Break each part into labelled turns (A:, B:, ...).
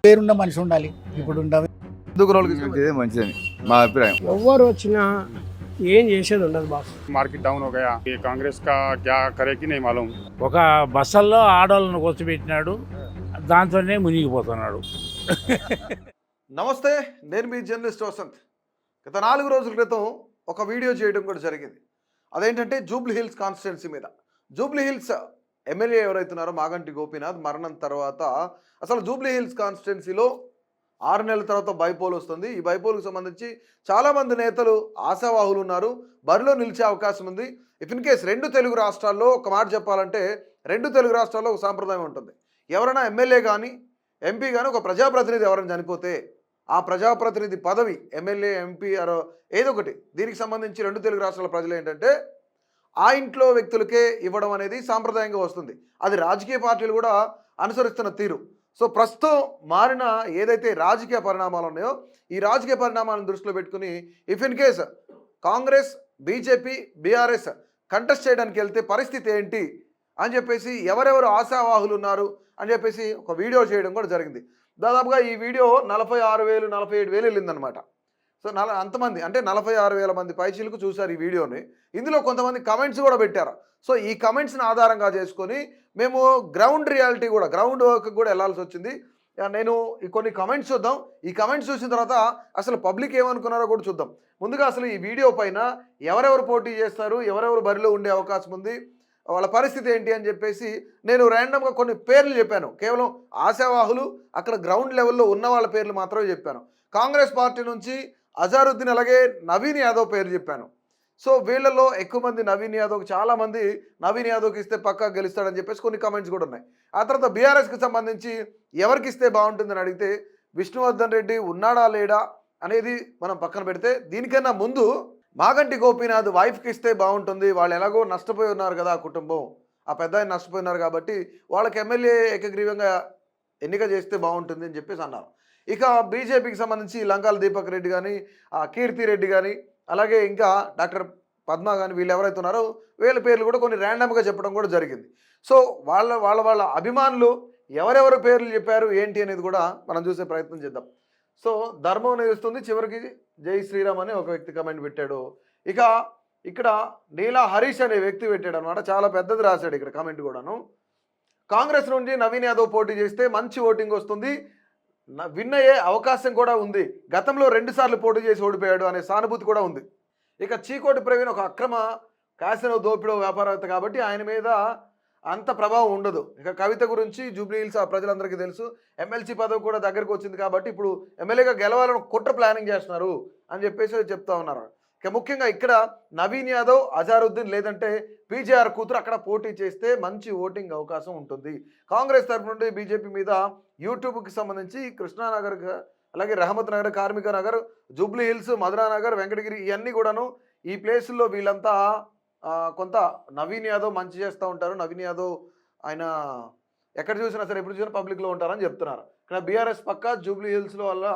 A: పేరున్న మనిషి ఉండాలి. ఇప్పుడు
B: ఇదే మంచిదని మా అభిప్రాయం.
C: ఎవరు వచ్చినా ఏం చేసేది ఉండదు బాస్.
D: मार्केट डाउन हो गया, ये कांग्रेस का क्या करे कि नहीं मालूम।
E: ఒక బస్సల్లో ఆడవాళ్ళను కూర్చోబెట్టినాడు, దాంతోనే మునిగిపోతున్నాడు.
F: నమస్తే, నేను మీ జర్నలిస్ట్ వసంత్. గత 4 రోజుల క్రితం ఒక వీడియో చేయడం కూడా జరిగింది. అదేంటంటే జూబ్లీ హిల్స్ కాన్స్టిట్యున్సీ మీద. జూబ్లీ హిల్స్ ఎమ్మెల్యే ఎవరైతున్నారో మాగంటి గోపీనాథ్ మరణం తర్వాత అసలు జూబ్లీ హిల్స్ కాన్స్టిట్యున్సీలో 6 నెలల తర్వాత బైపోల్ వస్తుంది. ఈ బైపోల్కి సంబంధించి చాలామంది నేతలు ఆశావాహులు ఉన్నారు, బరిలో నిలిచే అవకాశం ఉంది. ఇఫ్ ఇన్ కేస్ 2 తెలుగు రాష్ట్రాల్లో ఒక మాట చెప్పాలంటే 2 తెలుగు రాష్ట్రాల్లో ఒక సాంప్రదాయం ఉంటుంది. ఎవరైనా ఎమ్మెల్యే కానీ ఎంపీ కానీ ఒక ప్రజాప్రతినిధి ఎవరైనా చనిపోతే ఆ ప్రజాప్రతినిధి పదవి ఎమ్మెల్యే ఎంపీ ఏదో ఒకటి దీనికి సంబంధించి 2 తెలుగు రాష్ట్రాల ప్రజలు ఏంటంటే ఆ ఇంట్లో వ్యక్తులకే ఇవ్వడం అనేది సాంప్రదాయంగా వస్తుంది. అది రాజకీయ పార్టీలు కూడా అనుసరిస్తున్న తీరు. సో ప్రస్తుతం మారిన ఏదైతే రాజకీయ పరిణామాలు ఉన్నాయో ఈ రాజకీయ పరిణామాలను దృష్టిలో పెట్టుకుని if in case Congress, BJP, BRS contest చేయడానికి వెళ్తే పరిస్థితి ఏంటి అని చెప్పేసి ఎవరెవరు ఆశావాహులు ఉన్నారు అని చెప్పేసి ఒక వీడియో చేయడం కూడా జరిగింది. దాదాపుగా ఈ వీడియో 46,000 47,000 వెళ్ళిందనమాట. సో అంతమంది అంటే 46,000 మంది పైచీలకు చూశారు ఈ వీడియోని. ఇందులో కొంతమంది కమెంట్స్ కూడా పెట్టారు. సో ఈ కమెంట్స్ని ఆధారంగా చేసుకొని మేము గ్రౌండ్ రియాలిటీ కూడా గ్రౌండ్ వర్క్ కూడా వెళ్ళాల్సి వచ్చింది. నేను కొన్ని కమెంట్స్ చూద్దాం. ఈ కమెంట్స్ చూసిన తర్వాత అసలు పబ్లిక్ ఏమనుకున్నారో కూడా చూద్దాం. ముందుగా అసలు ఈ వీడియో పైన ఎవరెవరు పోటీ చేస్తారు, ఎవరెవరు బరిలో ఉండే అవకాశం ఉంది, వాళ్ళ పరిస్థితి ఏంటి అని చెప్పేసి నేను ర్యాండమ్గా కొన్ని పేర్లు చెప్పాను. కేవలం ఆశావాహులు అక్కడ గ్రౌండ్ లెవెల్లో ఉన్న వాళ్ళ పేర్లు మాత్రమే చెప్పాను. కాంగ్రెస్ పార్టీ నుంచి అజారుద్దీన్ అలాగే నవీన్ యాదవ్ పేరు చెప్పాను. సో వీళ్ళలో ఎక్కువ మంది నవీన్ యాదవ్కి, చాలామంది నవీన్ యాదవ్కి ఇస్తే పక్కా గెలుస్తాడని చెప్పేసి కొన్ని కామెంట్స్ కూడా ఉన్నాయి. ఆ తర్వాత బీఆర్ఎస్కి సంబంధించి ఎవరికి ఇస్తే బాగుంటుందని అడిగితే విష్ణువర్ధన్ రెడ్డి ఉన్నాడా లేడా అనేది మనం పక్కన పెడితే దీనికన్నా ముందు మాగంటి గోపీనాథ్ వైఫ్కి ఇస్తే బాగుంటుంది, వాళ్ళు ఎలాగో నష్టపోయి ఉన్నారు కదా ఆ కుటుంబం, ఆ పెద్ద ఆయన నష్టపోయినారు కాబట్టి వాళ్ళకి ఎమ్మెల్యే ఏకగ్రీవంగా ఎన్నిక చేస్తే బాగుంటుంది అని చెప్పేసి అన్నారు. ఇక బీజేపీకి సంబంధించి లంకాల దీపక్ రెడ్డి కానీ, కీర్తి రెడ్డి కానీ, అలాగే ఇంకా డాక్టర్ పద్మ కానీ వీళ్ళు ఎవరైతే ఉన్నారో వీళ్ళ పేర్లు కూడా కొన్ని ర్యాండమ్గా చెప్పడం కూడా జరిగింది. సో వాళ్ళ అభిమానులు ఎవరెవరు పేర్లు చెప్పారు ఏంటి అనేది కూడా మనం చూసే ప్రయత్నం చేద్దాం. సో ధర్మం నిలుస్తుంది చివరికి జై శ్రీరామ్ అని ఒక వ్యక్తి కమెంట్ పెట్టాడు. ఇక ఇక్కడ నీలా హరీష్ అనే వ్యక్తి పెట్టాడు అనమాట, చాలా పెద్దది రాశాడు ఇక్కడ కమెంట్ కూడాను. కాంగ్రెస్ నుండి నవీన్ యాదవ్ పోటీ చేస్తే మంచి ఓటింగ్ వస్తుంది, విన్ అయ్యే అవకాశం కూడా ఉంది, గతంలో 2 సార్లు పోటీ చేసి ఓడిపోయాడు అనే సానుభూతి కూడా ఉంది. ఇక చీకోటి ప్రవీణ్ ఒక అక్రమ క్యాసినో దోపిడో వ్యాపారవేత్త కాబట్టి ఆయన మీద అంత ప్రభావం ఉండదు. ఇక కవిత గురించి జూబ్లీ హిల్స్ ప్రజలందరికీ తెలుసు, ఎమ్మెల్సీ పదవి కూడా దగ్గరకు వచ్చింది కాబట్టి ఇప్పుడు ఎమ్మెల్యేగా గెలవాలని కుట్ర ప్లానింగ్ చేస్తున్నారు అని చెప్పేసి చెప్తా ఉన్నారు. ఇక ముఖ్యంగా ఇక్కడ నవీన్ యాదవ్, అజారుద్దీన్ లేదంటే పీజేఆర్ కూతురు అక్కడ పోటీ చేస్తే మంచి ఓటింగ్ అవకాశం ఉంటుంది. కాంగ్రెస్ తరఫు నుండి బీజేపీ మీద యూట్యూబ్కి సంబంధించి కృష్ణానగర్ అలాగే రహమత్ నగర్, కార్మిక నగర్, జూబ్లీ హిల్స్, మధురానగర్, వెంకటగిరి ఇవన్నీ కూడాను ఈ ప్లేసుల్లో వీళ్ళంతా కొంత నవీన్ యాదవ్ మంచి చేస్తూ ఉంటారు. నవీన్ యాదవ్ ఆయన ఎక్కడ చూసినా సరే ఎప్పుడు చూసినా పబ్లిక్లో ఉంటారని చెప్తున్నారు. ఇక్కడ బీఆర్ఎస్ పక్క జూబ్లీ హిల్స్లో వల్ల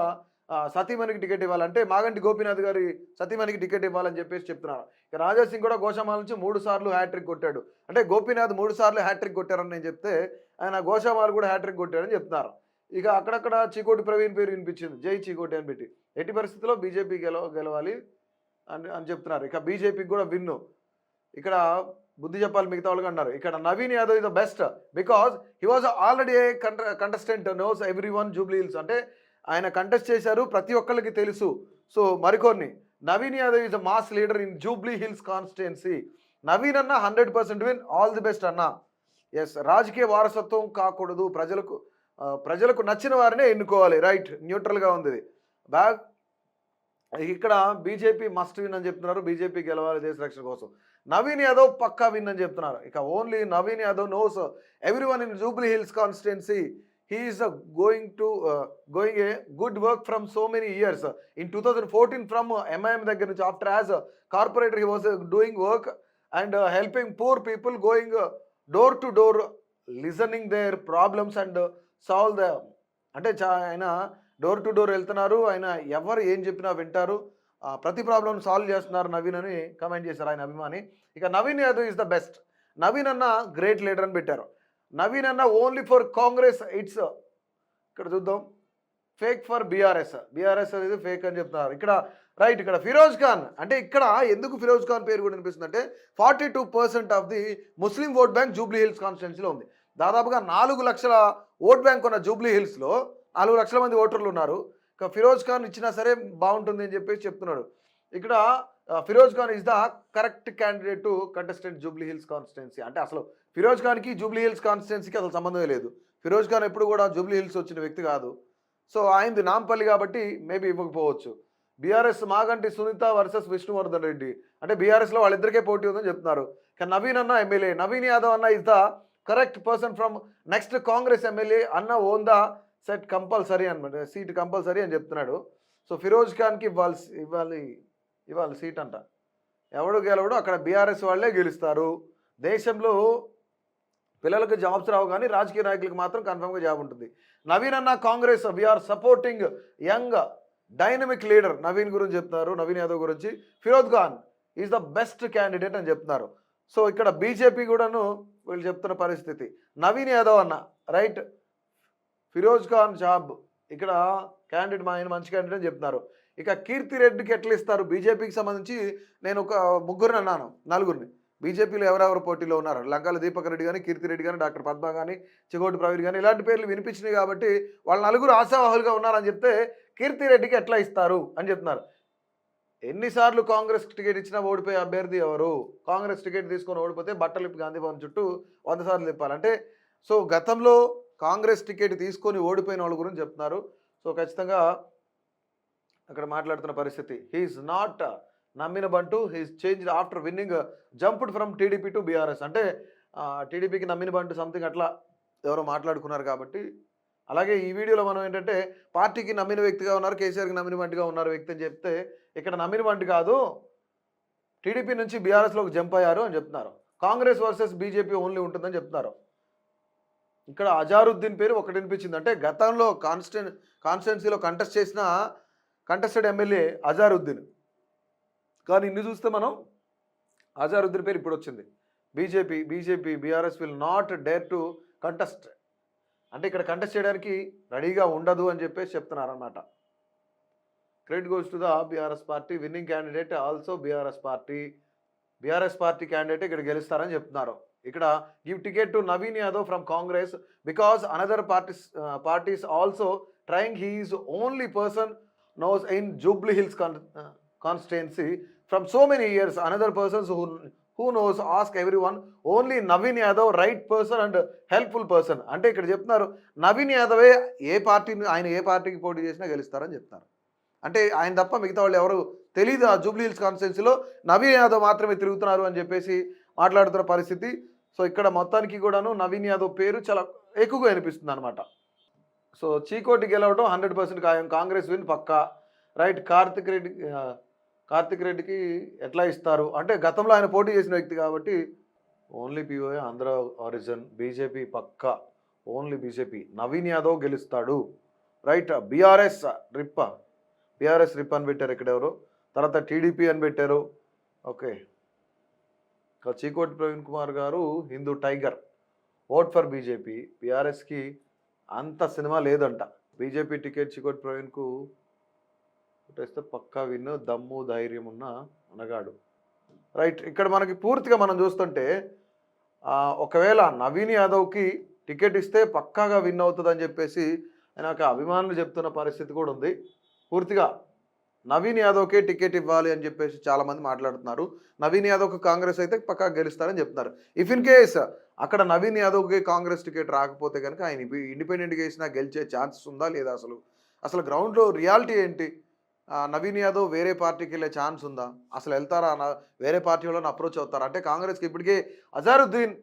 F: సతీమణికి టికెట్ ఇవ్వాలంటే మాగంటి గోపీనాథ్ గారి సతీమణికి టికెట్ ఇవ్వాలని చెప్పేసి చెప్తున్నారు. ఇక రాజాసింగ్ కూడా గోషామాల నుంచి 3 సార్లు హ్యాట్రిక్ కొట్టాడు. అంటే గోపీనాథ్ 3 సార్లు హ్యాట్రిక్ కొట్టారని నేను చెప్తే ఆయన గోషామాల్ కూడా హ్యాట్రిక్ కొట్టాడని చెప్తున్నారు. ఇక అక్కడక్కడ చీకోటి ప్రవీణ్ పేరు వినిపించింది, జై చీకోటి అని పెట్టి. ఎట్టి పరిస్థితుల్లో బీజేపీ గెలవాలి అని చెప్తున్నారు. ఇక బీజేపీకి కూడా విన్ను. ఇక్కడ బుద్ధి చెప్పాలి మిగతా వాళ్ళకి అన్నారు. ఇక్కడ Naveen Yadav is the best because he was already A contestant, nose every one Jubilee hills. అంటే ఆయన కంటెస్ట్ చేశారు, ప్రతి ఒక్కరికి తెలుసు. సో మరికొన్ని Naveen Yadav is a mass leader in Jubilee Hills constituency. Naveen అన్న 100% విన్, ఆల్ ది బెస్ట్ అన్న. ఎస్, రాజకీయ వారసత్వం కాకూడదు, ప్రజలకు నచ్చిన వారినే ఎన్నుకోవాలి, రైట్, న్యూట్రల్గా ఉంది ఇది. ఇక్కడ బీజేపీ మస్ట్ విన్ అని చెప్తున్నారు, బీజేపీ గెలవాలి దేశ రక్షణ కోసం. నవీన్ యాదవ్ పక్కా విన్ అని చెప్తున్నారు. ఇక only Naveen Yadav nose every one in Jubilee Hills constituency. He is going a good work from so many years. In 2014 from MIM దగ్గర నుంచి after as a corporator he was doing work and helping poor people, going door to door, listening their problems and solve them. అంటే ఆయన door to door వెళ్తున్నారు, ఆయన ఎవరు ఏం చెప్పినా వింటారు, ప్రతి ప్రాబ్లం సాల్వ్ చేస్తున్నారు నవీన్ అని కమెంట్ చేశారు ఆయన అభిమాని. ఇక Naveen Yadav is the best, Naveen అన్న గ్రేట్ లీడర్ అని పెట్టారు. నవీన్ అన్న ఓన్లీ ఫర్ కాంగ్రెస్ ఇట్స్. ఇక్కడ చూద్దాం, ఫేక్ ఫర్ బీఆర్ఎస్ అనేది ఫేక్ అని చెప్తున్నారు ఇక్కడ. రైట్, ఇక్కడ ఫిరోజ్ ఖాన్ అంటే ఇక్కడ ఎందుకు ఫిరోజ్ ఖాన్ పేరు కూడా వినిపిస్తుంది అంటే 42% of the Muslim vote bank Jubilee hills కాన్స్టిట్యున్సీలో ఉంది. దాదాపుగా 4 లక్షల ఓట్ బ్యాంక్ ఉన్న జూబ్లీ హిల్స్లో 4 లక్షల మంది ఓటర్లు ఉన్నారు. ఇక ఫిరోజ్ ఖాన్ ఇచ్చినా సరే బాగుంటుంది అని చెప్పేసి చెప్తున్నాడు. ఇక్కడ Firoz Khan is the correct candidate to contestant Jubilee Hills constituency. అంటే అసలు ఫిరోజ్ ఖాన్కి జూబ్లీ హిల్స్ కాన్స్టిట్యున్సీకి అసలు సంబంధమే లేదు. ఫిరోజ్ ఖాన్ ఎప్పుడు కూడా జూబ్లీ హిల్స్ వచ్చిన వ్యక్తి కాదు. సో ఆయనది నాంపల్లి కాబట్టి మేబీ ఇవ్వకపోవచ్చు. బీఆర్ఎస్ మాగంటి సునీత వర్సెస్ విష్ణువర్ధన్ రెడ్డి అంటే బీఆర్ఎస్లో వాళ్ళిద్దరికే పోటీ ఉందని చెప్తున్నారు. కానీ నవీన్ అన్న ఎమ్మెల్యే, నవీన్ యాదవ్ అన్న is the correct person from next Congress MLA అన్న ఓన్ ద సెట్ కంపల్సరీ అనమాట, సీట్ కంపల్సరీ అని చెప్తున్నాడు. సో ఫిరోజ్ ఖాన్కి ఇవ్వాలి సీట్ అంట. ఎవడు గెలవడు, అక్కడ బీఆర్ఎస్ వాళ్ళే గెలుస్తారు. దేశంలో పిల్లలకు జాబ్స్ రావు కానీ రాజకీయ నాయకులకు మాత్రం కన్ఫర్మ్గా జాబ్ ఉంటుంది. నవీన్ అన్న Congress we're supporting young dynamic leader Naveen గురించి చెప్తున్నారు, నవీన్ యాదవ్ గురించి. Firoz Khan is the best candidate అని చెప్తున్నారు. సో ఇక్కడ బీజేపీ కూడాను వీళ్ళు చెప్తున్న పరిస్థితి. నవీన్ యాదవ్ అన్న రైట్, ఫిరోజ్ ఖాన్ జాబ్ ఇక్కడ క్యాండిడేట్ ఆయన మంచి క్యాండిడేట్ అని చెప్తున్నారు. ఇక కీర్తి రెడ్డికి ఎట్లా ఇస్తారు? బీజేపీకి సంబంధించి నేను ఒక ముగ్గురిని అన్నాను, నలుగురిని. బీజేపీలో ఎవరెవరు పోటీలో ఉన్నారు? లంకాల దీపక్ రెడ్డి కానీ, కీర్తి రెడ్డి కానీ, డాక్టర్ పద్మ కానీ, చిగోటి ప్రవీణ్ కానీ ఇలాంటి పేర్లు వినిపించినాయి కాబట్టి వాళ్ళ నలుగురు ఆశావాహులుగా ఉన్నారని చెప్తే కీర్తి రెడ్డికి ఎట్లా ఇస్తారు అని చెప్తున్నారు. ఎన్నిసార్లు కాంగ్రెస్ టికెట్ ఇచ్చినా ఓడిపోయే అభ్యర్థి ఎవరు? కాంగ్రెస్ టికెట్ తీసుకొని ఓడిపోతే బట్టలిప్పి గాంధీ భవన్ చుట్టూ 100 సార్లు తిప్పాలంటే. సో గతంలో కాంగ్రెస్ టికెట్ తీసుకొని ఓడిపోయిన వాళ్ళ గురించి చెప్తున్నారు. సో ఖచ్చితంగా అక్కడ మాట్లాడుతున్న పరిస్థితి. హీఈస్ నాట్ నమ్మిన బంటు, he's changed after winning jumped from TDP to BRS. అంటే టీడీపీకి నమ్మిన బంటు సంథింగ్ అట్లా ఎవరో మాట్లాడుకున్నారు కాబట్టి. అలాగే ఈ వీడియోలో మనం ఏంటంటే పార్టీకి నమ్మిన వ్యక్తిగా ఉన్నారు, కేసీఆర్కి నమ్మిన బంటుగా ఉన్నారు వ్యక్తి అని చెప్తే ఇక్కడ నమ్మిన బంటు కాదు, టీడీపీ నుంచి బీఆర్ఎస్లోకి జంప్ అయ్యారు అని చెప్తున్నారు. కాంగ్రెస్ వర్సెస్ బీజేపీ ఓన్లీ ఉంటుందని చెప్తున్నారు. ఇక్కడ అజారుద్దీన్ పేరు ఒకటి వినిపించింది. అంటే గతంలో కాన్స్టిట్యున్సీలో కంటెస్టెడ్ ఎమ్మెల్యే అజారుద్దీన్, కానీ ఇన్ని చూస్తే మనం అజారుద్దీన్ పేరు ఇప్పుడు వచ్చింది. BJP BRS will not dare to contest, అంటే ఇక్కడ కంటెస్ట్ చేయడానికి రెడీగా ఉండదు అని చెప్పేసి చెప్తున్నారు అన్నమాట. Credit goes to the BRS party, winning candidate also BRS party candidate ఇక్కడ గెలుస్తారని చెప్తున్నారు. ఇక్కడ give ticket to Naveen Yadav from Congress because another parties also trying. He is only person knows in Jubilee Hills constituency from so many years. Another persons who knows ask everyone. Only Naveen Yadav right person and helpful person. అంటే ఇక్కడ చెప్తున్నారు నవీన్ యాదవే ఆయన ఏ పార్టీకి పోటీ చేసినా గెలుస్తారని చెప్తున్నారు. అంటే ఆయన తప్ప మిగతా వాళ్ళు ఎవరు తెలియదు. ఆ జూబ్లీ హిల్స్ కాన్స్టిట్యున్సీలో నవీన్ యాదవ్ మాత్రమే తిరుగుతున్నారు అని చెప్పేసి మాట్లాడుతున్న పరిస్థితి. సో ఇక్కడ మొత్తానికి కూడాను నవీన్ యాదవ్ పేరు చాలా ఎక్కువగా అనిపిస్తుంది అనమాట. సో చీకోటి గెలవడం 100% ఖాయం, కాంగ్రెస్ విన్ పక్కా. రైట్, కార్తిక్ రెడ్డికి ఎట్లా ఇస్తారు అంటే గతంలో ఆయన పోటీ చేసిన వ్యక్తి కాబట్టి ఓన్లీ పీఓఏ ఆంధ్ర ఆరిజిన్. బీజేపీ పక్కా, ఓన్లీ బీజేపీ. నవీన్ యాదవ్ గెలుస్తాడు. రైట్, బీఆర్ఎస్ రిప్ అని పెట్టారు ఇక్కడ ఎవరు, తర్వాత టీడీపీ అని పెట్టారు. ఓకే, చీకోటి ప్రవీణ్ కుమార్ గారు Hindu tiger, vote for BJP. బీఆర్ఎస్కి అంత సినిమా లేదంట. బీజేపీ టికెట్ చీకోటి ప్రవీణ్కు కొట్టేస్తే పక్కా విన్, దమ్ము ధైర్యం ఉన్న అనగాడు. రైట్, ఇక్కడ మనకి పూర్తిగా మనం చూస్తుంటే ఒకవేళ నవీన్ యాదవ్కి టికెట్ ఇస్తే పక్కాగా విన్ అవుతుందని చెప్పేసి ఆయన అభిమానులు చెప్తున్న పరిస్థితి కూడా ఉంది. పూర్తిగా నవీన్ యాదవ్కే టికెట్ ఇవ్వాలి అని చెప్పేసి చాలామంది మాట్లాడుతున్నారు. నవీన్ యాదవ్కి కాంగ్రెస్ అయితే పక్కా గెలుస్తారని చెప్తున్నారు. ఇఫ్ ఇన్ కేస్ అక్కడ నవీన్ యాదవ్కి కాంగ్రెస్ టికెట్ రాకపోతే కనుక ఆయన ఇండిపెండెంట్గా వేసినా గెలిచే ఛాన్సెస్ ఉందా లేదా? అసలు గ్రౌండ్లో రియాలిటీ ఏంటి? నవీన్ యాదవ్ వేరే పార్టీకి వెళ్ళే ఛాన్స్ ఉందా? అసలు వెళ్తారా? వేరే పార్టీ వాళ్ళని అప్రోచ్ అవుతారా? అంటే కాంగ్రెస్కి ఇప్పటికే అజారుద్దీన్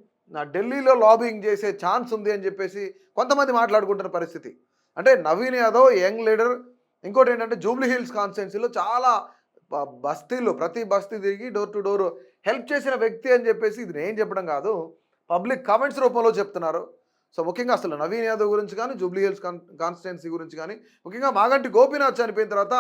F: ఢిల్లీలో లాబింగ్ చేసే ఛాన్స్ ఉంది అని చెప్పేసి కొంతమంది మాట్లాడుకుంటున్న పరిస్థితి. అంటే నవీన్ యాదవ్ యంగ్ లీడర్. ఇంకోటి ఏంటంటే జూబ్లీ హిల్స్ కాన్స్టిట్యున్సీలో చాలా ప్రతి బస్తీ తిరిగి డోర్ టు డోర్ హెల్ప్ చేసిన వ్యక్తి అని చెప్పేసి ఇది నేను చెప్పడం కాదు, పబ్లిక్ కామెంట్స్ రూపంలో చెప్తున్నారు. సో ముఖ్యంగా అసలు నవీన్ యాదవ్ గురించి కానీ, జూబ్లీ హిల్స్ కాన్స్టిట్యున్సీ గురించి కానీ, ముఖ్యంగా మాగంటి గోపీనాథ్ చనిపోయిన తర్వాత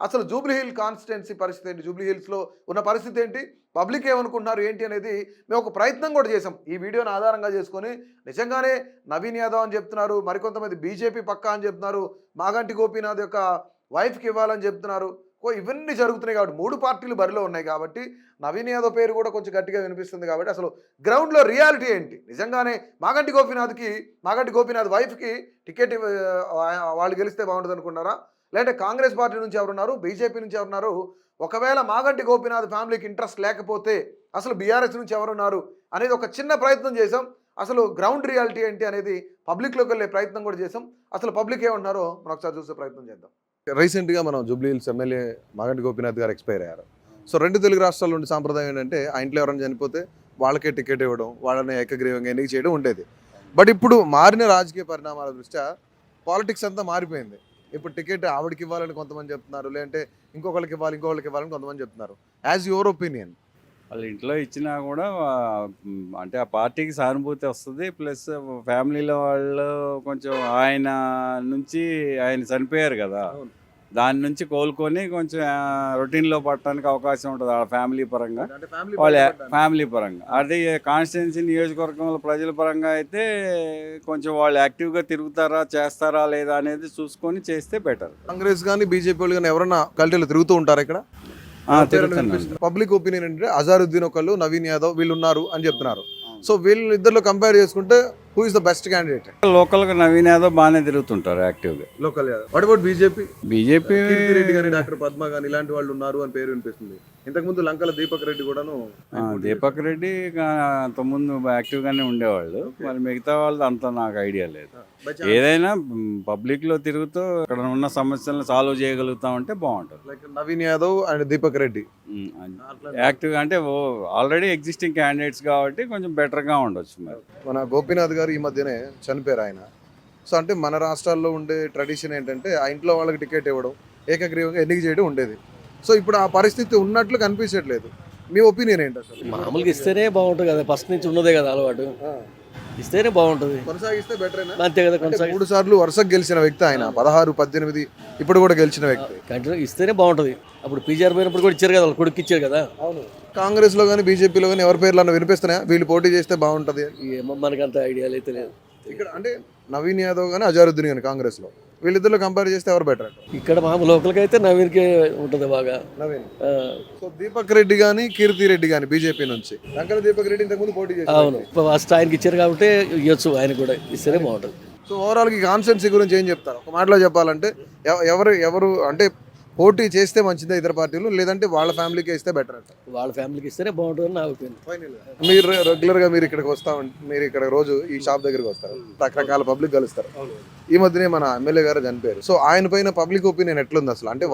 F: అసలు జూబ్లీ హిల్ కాన్స్టిట్యున్సీ పరిస్థితి ఏంటి, జూబ్లీ హిల్స్లో ఉన్న పరిస్థితి ఏంటి, పబ్లిక్ ఏమనుకుంటున్నారు ఏంటి అనేది మేము ఒక ప్రయత్నం కూడా చేసాం. ఈ వీడియోని ఆధారంగా చేసుకొని నిజంగానే నవీన్ యాదవ్ అని చెప్తున్నారు, మరికొంతమంది బీజేపీ పక్కా అని చెప్తున్నారు, మాగంటి గోపీనాథ్ యొక్క వైఫ్కి ఇవ్వాలని చెప్తున్నారు. ఇవన్నీ జరుగుతున్నాయి కాబట్టి 3 పార్టీలు బరిలో ఉన్నాయి కాబట్టి నవీన్ యాదవ్ పేరు కూడా కొంచెం గట్టిగా వినిపిస్తుంది. కాబట్టి అసలు గ్రౌండ్లో రియాలిటీ ఏంటి, నిజంగానే మాగంటి గోపీనాథ్ వైఫ్కి టికెట్ వాళ్ళు గెలిస్తే బాగుంటుంది అనుకున్నారా, లేదంటే కాంగ్రెస్ పార్టీ నుంచి ఎవరున్నారు, బీజేపీ నుంచి ఎవరున్నారు, ఒకవేళ మాగంటి గోపీనాథ్ ఫ్యామిలీకి ఇంట్రెస్ట్ లేకపోతే అసలు బీఆర్ఎస్ నుంచి ఎవరున్నారు అనేది ఒక చిన్న ప్రయత్నం చేసాం. అసలు గ్రౌండ్ రియాలిటీ ఏంటి అనేది పబ్లిక్లోకి వెళ్ళే ప్రయత్నం కూడా చేసాం. అసలు పబ్లిక్ ఏమంటున్నారో మనం ఒకసారి చూసే ప్రయత్నం చేద్దాం. రీసెంట్గా మనం జూబ్లీ హిల్స్ ఎమ్మెల్యే మాగంటి గోపీనాథ్ గారు ఎక్స్పైర్ అయ్యారు. సో 2 తెలుగు రాష్ట్రాల నుండి సాంప్రదాయం ఏంటంటే ఆ ఇంట్లో ఎవరైనా చనిపోతే వాళ్ళకే టికెట్ ఇవ్వడం, వాళ్ళని ఏకగ్రీవంగా ఎన్నిక చేయడం ఉండేది. బట్ ఇప్పుడు మారిన రాజకీయ పరిణామాల దృష్ట్యా పాలిటిక్స్ అంతా మారిపోయింది. ఇప్పుడు టికెట్ ఆవిడకి ఇవ్వాలని కొంతమంది చెప్తున్నారు, లేదంటే ఇంకొకరికి ఇవ్వాలని కొంతమంది చెప్తున్నారు. As your opinion?
A: వాళ్ళ ఇంట్లో ఇచ్చినా కూడా అంటే ఆ పార్టీకి సానుభూతి వస్తుంది. ప్లస్ ఫ్యామిలీలో వాళ్ళు కొంచెం ఆయన చనిపోయారు కదా, దాని నుంచి కోలుకొని కొంచెం రొటీన్లో పడటానికి అవకాశం ఉంటుంది వాళ్ళ ఫ్యామిలీ పరంగా, అది కాన్స్టిట్యున్సీ నియోజకవర్గంలో ప్రజల పరంగా అయితే కొంచెం వాళ్ళు యాక్టివ్గా తిరుగుతారా చేస్తారా లేదా అనేది చూసుకొని చేస్తే బెటర్.
F: కాంగ్రెస్ కానీ బీజేపీ వాళ్ళు కానీ ఎవరైనా కల్టీలో తిరుగుతూ ఉంటారు ఇక్కడ? పబ్లిక్ ఒపీనియన్ ఏంటంటే అజారుద్దీన్ ఒకళ్ళు, నవీన్ యాదవ్ వీళ్ళు ఉన్నారు అని చెప్తున్నారు. సో వీళ్ళు ఇద్దరు కంపేర్ చేసుకుంటే who is the best candidate?
A: Local గా నవీన్ యాదవ్ బాగానే తిరుగుతుంటారు యాక్టివ్గా.
F: Local Yadav. What about BJP
A: Reddy
F: గాని, డాక్టర్ పద్మ గాని ఇలాంటి వాళ్ళు ఉన్నారు అని పేరు వినిపిస్తుంది. ఇంతకుముందు లంకల దీపక్ రెడ్డి కూడాను.
A: దీపక్ రెడ్డి అంతకుముందు యాక్టివ్ గానే ఉండేవాళ్ళు, మరి మిగతా వాళ్ళు అంత నాకు ఐడియా లేదు. ఏదైనా పబ్లిక్ లో తిరుగుతూ అక్కడ ఉన్న సమస్యలను సాల్వ్ చేయగలుగుతామంటే బాగుంటుంది.
F: నవీన్ యాదవ్ అండ్ దీపక్ రెడ్డి
A: యాక్టివ్ అంటే ఆల్రెడీ ఎగ్జిస్టింగ్ క్యాండిడేట్స్ కాబట్టి కొంచెం బెటర్ గా ఉండొచ్చు. మరి
F: మన గోపీనాథ్ గారు ఈ మధ్యనే చనిపోయారు ఆయన. సో అంటే మన రాష్ట్రాల్లో ఉండే ట్రెడిషన్ ఏంటంటే ఆ ఇంట్లో వాళ్ళకి టికెట్ ఇవ్వడం, ఏకగ్రీవంగా ఎన్నిక చేయడం ఉండేది. సో ఇప్పుడు ఆ పరిస్థితి ఉన్నట్లు కనిపించట్లేదు. మీ ఒపీనియన్ ఏంటి? అసలు
G: మామూలుగా ఇస్తేనే బాగుంటుంది కదా, ఫస్ట్ నుంచి ఉన్నదే కదా అలవాటు, ఇస్తేనే బాగుంటుంది,
F: కొనసాగిస్తే బెటర్
G: అంతే కదా.
F: 3 సార్లు వరుసకు గెలిచిన వ్యక్తి ఆయన, 16, 18 ఇప్పుడు కూడా గెలిచిన వ్యక్తి.
G: కంటిన్యూ ఇస్తేనే బాగుంటుంది. అప్పుడు పీజీఆర్ పోయినప్పుడు కూడా ఇచ్చారు కదా, వాళ్ళు కొడుకు ఇచ్చారు కదా.
F: అవును. కాంగ్రెస్ లో కానీ బీజేపీలో కానీ ఎవరి పేర్లు వినిపిస్తున్నాయా వీళ్ళు పోటీ చేస్తే బాగుంటుంది?
G: ఏమో మనకి అంత ఐడియా అయితే లేదు.
F: ఇక్కడ అంటే నవీన్ యాదవ్ కానీ అజారుద్దీన్ కానీ కాంగ్రెస్ లో వీళ్ళిద్దరిలో కంపేర్ చేస్తే ఎవరు బెటర్?
G: ఇక్కడ మామూలు లోకల్కి అయితే నవీన్కే ఉంటుంది బాగా.
F: నవీన్. సో దీపక్ రెడ్డి కానీ కీర్తి రెడ్డి కానీ బీజేపీ నుంచి, లంకల దీపక్ రెడ్డి ఇంతకుముందు పోటీ చేశారు.
G: అవును, ఫస్ట్ ఆయనకి ఇచ్చారు కాబట్టి ఇవ్వచ్చు, ఆయన కూడా ఇస్తేనే బాగుంటుంది.
F: సో ఓవరాల్ కి కాన్స్టిట్యున్సీ గురించి ఏం చెప్తారు? ఒక మాటలో చెప్పాలంటే ఎవరు అంటే పోటీ చేస్తే మంచిదా ఇతర పార్టీలు, లేదంటే వాళ్ళ ఫ్యామిలీకి ఇస్తే బెటర్ అంట?
G: వాళ్ళ ఫ్యామిలీకి ఇస్తేనే బాగుంటుంది నా ఒపీనియన్.
F: మీరు రెగ్యులర్ గా మీరు ఇక్కడికి మీరు ఇక్కడ రోజు ఈ షాప్ దగ్గరికి వస్తారు, రకరకాల పబ్లిక్ కలుస్తారు. ఈ మధ్యనే మన ఎమ్మెల్యే గారు చనిపోయారు. సో ఆయన పైన పబ్లిక్ ఒపీనియన్ ఎట్లుంది అసలు? అంటే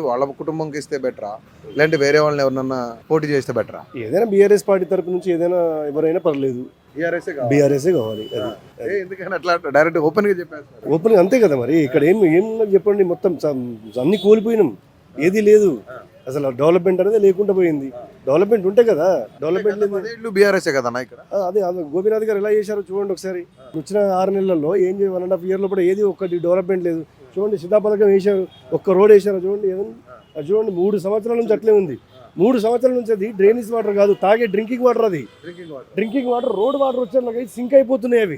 F: వాళ్ళ కుటుంబంకి ఇస్తే బెటరా, లేదంటే వేరే వాళ్ళని ఎవరినన్నా పోటీ చేస్తే బెటరా?
H: ఏదైనా బీఆర్ఎస్ పార్టీ తరపు నుంచి ఏదైనా ఎవరైనా పర్లేదు, బీఆర్ఎస్ కావాలి.
F: ఎందుకని అట్లా డైరెక్ట్ ఓపెన్ గా చెప్పారు?
H: ఓపెన్ అంతే కదా మరి. ఇక్కడ ఏం చెప్పండి, మొత్తం అన్ని కోల్పోయినాం, ఏది లేదు అసలు. డెవలప్మెంట్ అనేది లేకుండా పోయింది. డెవలప్మెంట్ ఉంటే కదా, డెవలప్మెంట్
F: బీఆర్ఎస్ కదా ఇక్కడ.
H: అదే గోపీనాథ్ గారు ఎలా చేశారో చూడండి ఒకసారి. వచ్చిన 6 నెలల్లో ఏం 1.5 year కూడా ఏది ఒక్కటి డెవలప్మెంట్ లేదు. చూడండి, సీతాపథకం వేశారు, ఒక్క రోడ్ వేశారు చూడండి. అది చూడండి, 3 సంవత్సరాల నుంచి అట్లే ఉంది. 3 సంవత్సరాల నుంచి అది డ్రైనేజ్ వాటర్ కాదు, తాగే డ్రింకింగ్ వాటర్. అది డ్రింకింగ్ వాటర్, రోడ్ వాటర్ వచ్చేలాగా సింక్ అయిపోతున్నాయి అవి.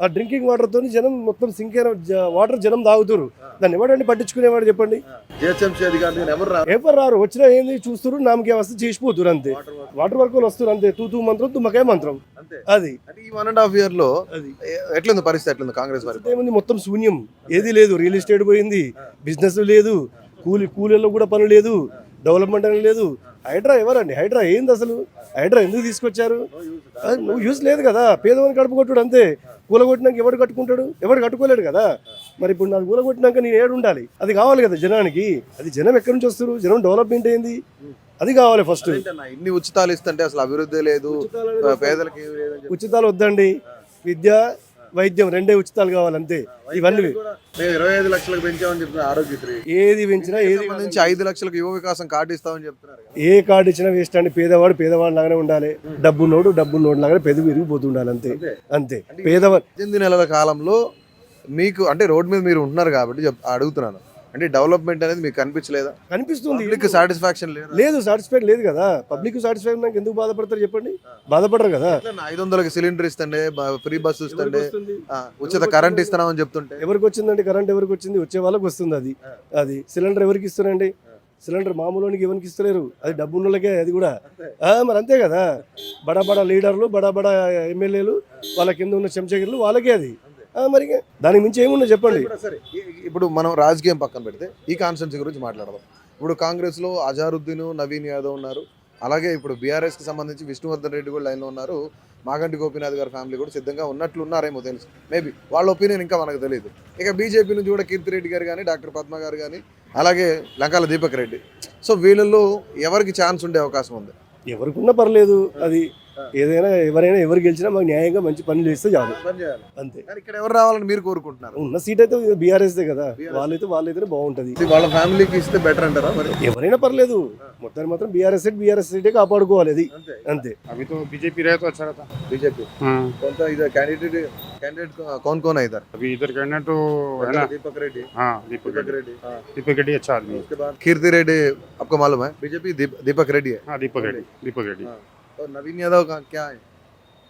H: ఆ డ్రింకింగ్ వాటర్ తోని జనం మొత్తం సింక్ అయిన వాటర్ జనం తాగుతారు. దాన్ని ఎవడండి పట్టించుకునేవాడు చెప్పండి? ఎవరు రారు. వచ్చినా ఏంది చూస్తారు, నామకే వస్తే చేసిపోతున్నారు అంతే. వాటర్ వర్క్ వస్తారు అంతే, తూ మంత్రం తుమ్మకే మంత్రం. అది
F: ఈ 1.5 year లో ఎట్లుంది పరిస్థితి? ఎట్లుంది కాంగ్రెస్ పరిస్థితి?
H: ఏముంది, మొత్తం శూన్యం, ఏది లేదు. రియల్ ఎస్టేట్ పోయింది, బిజినెస్ లేదు, కూలీల్లో కూడా పని లేదు, డెవలప్మెంట్ అనేది లేదు. హైడ్రా ఎవరండి? హైడ్రా ఏంది అసలు? హైడ్రా ఎందుకు తీసుకొచ్చారు? నువ్వు యూస్ లేదు కదా. పేదవాడిని కడుపు కొట్టుడు అంతే. కూలగొట్టినాక ఎవడు కట్టుకుంటాడు? ఎవడు కట్టుకోలేడు కదా. మరి ఇప్పుడు నాకు కూలగొట్టినాక నేను ఏడు ఉండాలి, అది కావాలి కదా జనానికి. అది జనం ఎక్కడి నుంచి వస్తారు? జనం డెవలప్మెంట్ ఏంది, అది కావాలి ఫస్ట్.
F: ఇన్ని ఉచితాలు ఇస్తుంటే అసలు అభివృద్ధి లేదు, పేదలకి
H: ఉచితాలు వద్దండి. విద్య, వైద్యం 2 ఉచితాలు కావాలి అంతే. ఇవన్నీ
F: 25 లక్షలకు పెంచామని చెప్తున్నారు ఆరోగ్యశ్రీ.
H: ఏది పెంచినా, ఏది
F: నుంచి 5 లక్షలకు యువ వికాసం కార్డు ఇస్తామని చెప్తున్నారు.
H: ఏ కార్డు ఇచ్చినా వేస్ట్ అండి. పేదవాడు లాగానే ఉండాలి, డబ్బు నోటు లాగానే పెదవి విరిగిపోతుండాలి అంతే. అంతే. పేదవాడు
F: 8 నెలల కాలంలో మీకు అంటే రోడ్ మీద మీరు ఉంటున్నారు కాబట్టి అడుగుతున్నాను, అంటే డెవలప్మెంట్ అనేది మీకు కనిపించలేదా?
H: కనిపిస్తుంది.
F: పబ్లిక్ సాటిస్ఫాక్షన్ లేదా?
H: లేదు, సాటిస్ఫైడ్ లేదు కదా. పబ్లిక్ సాటిస్ఫైడ్ నాకు ఎందుకు బాధపడతారు చెప్పండి? బాధపడరు కదా.
F: 500కి సిలిండర్ ఇస్తండే, ఫ్రీ బస్సు ఇస్తండే, ఉచిత కరెంట్ ఇస్తున్నామని చెప్తుంటే
H: ఎవరికి వచ్చిందండి కరెంట్? ఎవరికి వచ్చింది? వచ్చే వాళ్ళకి వస్తుంది. అది సిలిండర్ ఎవరికి ఇస్తున్నారండి? సిలిండర్ మామూలునికి ఎవరికి ఇస్తలేరు, అది డబ్బు ఉన్నోళ్ళకే. అది కూడా మరి అంతే కదా. బడా బడా లీడర్లు, బడా బడా ఎమ్మెల్యేలు, వాళ్ళ కింద ఉన్న చెంచగిరులు వాళ్ళకే అది. మరి దానికి మించి ఏమున్నా చెప్పండి.
F: సరే, ఇప్పుడు మనం రాజకీయం పక్కన పెడితే ఈ కాన్స్టిట్యున్సీ గురించి మాట్లాడదాం. ఇప్పుడు కాంగ్రెస్లో అజారుద్దీన్, నవీన్ యాదవ్ ఉన్నారు. అలాగే ఇప్పుడు బీఆర్ఎస్కి సంబంధించి విష్ణువర్ధన్ రెడ్డి కూడా లైన్లో ఉన్నారు. మాగంటి గోపీనాథ్ గారి ఫ్యామిలీ కూడా సిద్ధంగా ఉన్నట్లున్నారేమో తెలుసు. మేబీ వాళ్ళ ఒపీనియన్ ఇంకా మనకు తెలియదు. ఇక బీజేపీ నుంచి కూడా కీర్తిరెడ్డి గారు కానీ, డాక్టర్ పద్మ గారు కానీ, అలాగే లంకాల దీపక్ రెడ్డి. సో వీళ్ళల్లో ఎవరికి ఛాన్స్ ఉండే అవకాశం ఉంది?
H: ఎవరికున్నా పర్లేదు. అది ఏదైనా ఎవరైనా ఎవరు గెలిచినా మాకు న్యాయంగా మంచి పనులు చేస్తే చాలు, అంతే.
F: కానీ ఇక్కడ ఎవరు రావాలని మీరు కోరుకుంటున్నారు?
H: ఉన్న సీట్ అయితే బీఆర్ఎస్దే కదా. వాళ్ళైతే బాగుంటది.
F: వాళ్ళ ఫ్యామిలీకి ఇస్తే బెటర్ అంటారా? మరి
H: ఎవరైనా పర్లేదు, మొత్తాన్ని మాత్రం బీఆర్ఎస్ సీటే కాపాడుకోవాలి. అది అంతే.
D: अभी तो बीजेपी रहे तो अच्छा रहता।
F: बीजेपी कौन सा इधर कैंडिडेट कौन कौन है इधर?
D: अभी इधर कैंडिडेट तो है ना,
F: दीपक रेड्डी।
D: हाँ दीपक रेड्डी। दीपक रेड्डी अच्छा आदमी है।
F: उसके बाद कीर्ति रेड्डी, आपको मालूम है बीजेपी दीपक रेड्डी है।
D: हाँ दीपक रेड्डी।
F: और नवीन यादव का क्या है?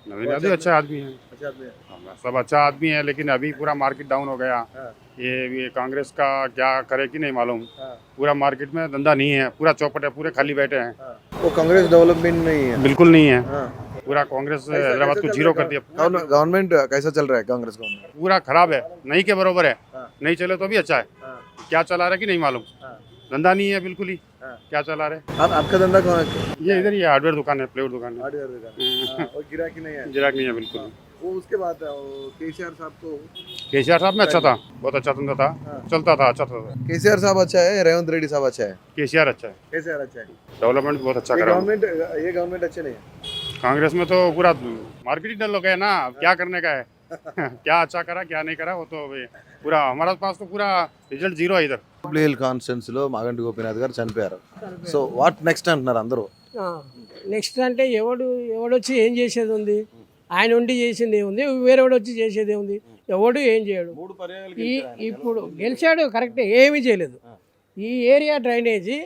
D: नवीन यादव अच्छा आदमी है।
F: अच्छा आदमी है।
D: हाँ, सब अच्छा आदमी है, लेकिन अभी पूरा मार्केट डाउन हो गया। ये कांग्रेस का क्या करे कि नहीं मालूम। पूरा मार्केट में धंधा नहीं है, पूरा चौपट है, पूरे खाली बैठे हैं।
F: वो कांग्रेस डेवलपमेंट नहीं है,
D: बिल्कुल नहीं है। पूरा कांग्रेस हैदराबाद को जीरो कर दिया।
F: गवर्नमेंट कैसा चल रहा है? कांग्रेस गवर्नमेंट
D: पूरा खराब है, नहीं के बरोबर है। नहीं चले तो भी अच्छा है, क्या चला रहा है कि नहीं मालूम। धंधा नहीं है बिल्कुल ही, क्या चला रहे।
F: आपका धंधा कौन है?
D: ये इधर ही हार्डवेयर दुकान है, प्लेवुड दुकान है।
F: और गिराकी नहीं है?
D: गिराक नहीं है बिल्कुल।
F: वो उसके बाद केसीआर साहब को,
D: केसीआर साहब में अच्छा था, बहुत अच्छा धंधा था, चलता था, अच्छा था।
F: केसीआर साहब अच्छा है, रेवंत रेड्डी साहब अच्छा है?
D: केसीआर अच्छा है,
F: केसीआर अच्छा है।
D: डेवलपमेंट बहुत अच्छा
F: ये
D: करा।
F: गवर्नमेंट अच्छे नहीं है।
D: कांग्रेस में तो पूरा मार्केट ही डल हो गया ना, अब क्या करने का है। क्या अच्छा करा क्या नहीं करा, वो तो पूरा हमारा पास तो पूरा रिजल्ट जीरो है इधर।
F: జూబ్లీ హిల్ కాన్స్టిట్యున్సీలో మాగంటి గోపీనాథ్ గారు చనిపోయారు. సో వాట్ నెక్స్ట్ అంటున్నారు అందరూ.
C: నెక్స్ట్ అంటే ఎవడొచ్చి ఏం చేసేది ఉంది? ఆయన ఉండి చేసింది ఏముంది? వేరేవాడు వచ్చి చేసేది ఏముంది? ఎవడు ఏం చేయడు. ఇప్పుడు గెలిచాడు కరెక్టే, ఏమీ చేయలేదు. ఈ ఏరియా డ్రైనేజీ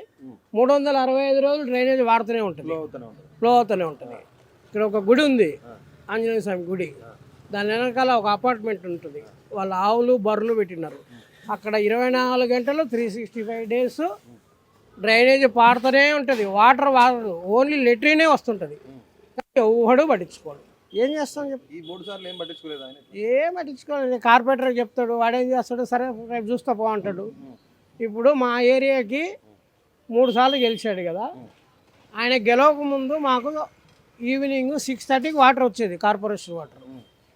C: 365 రోజులు డ్రైనేజీ వాడుతూనే ఉంటుంది, ఫ్లో అవుతూనే ఉంటుంది. ఇక్కడ ఒక గుడి ఉంది, ఆంజనేయ స్వామి గుడి. దాని వెనకాల ఒక అపార్ట్మెంట్ ఉంటుంది, వాళ్ళ ఆవులు బర్రెలు పెట్టినారు. అక్కడ 24 గంటలు 365 డేస్ డ్రైనేజ్ పారుతూనే ఉంటుంది. వాటర్ వాడదు, ఓన్లీ లెట్రినే వస్తుంటుంది. ఎవడు పట్టించుకోడు. ఏం చేస్తాం చెప్పు?
F: ఈ 3 సార్లు ఏం పట్టించుకోలేదు ఆయన.
C: ఏం పట్టించుకోలేదు. కార్పొరేటర్ చెప్తాడు, వాడేం చేస్తాడు, సరే రేపు చూస్తా పో అంటాడు. ఇప్పుడు మా ఏరియాకి 3 సార్లు గెలిచాడు కదా. ఆయన గెలవక ముందు మాకు ఈవినింగ్ 6:30కి వాటర్ వచ్చేది, కార్పొరేషన్ వాటర్.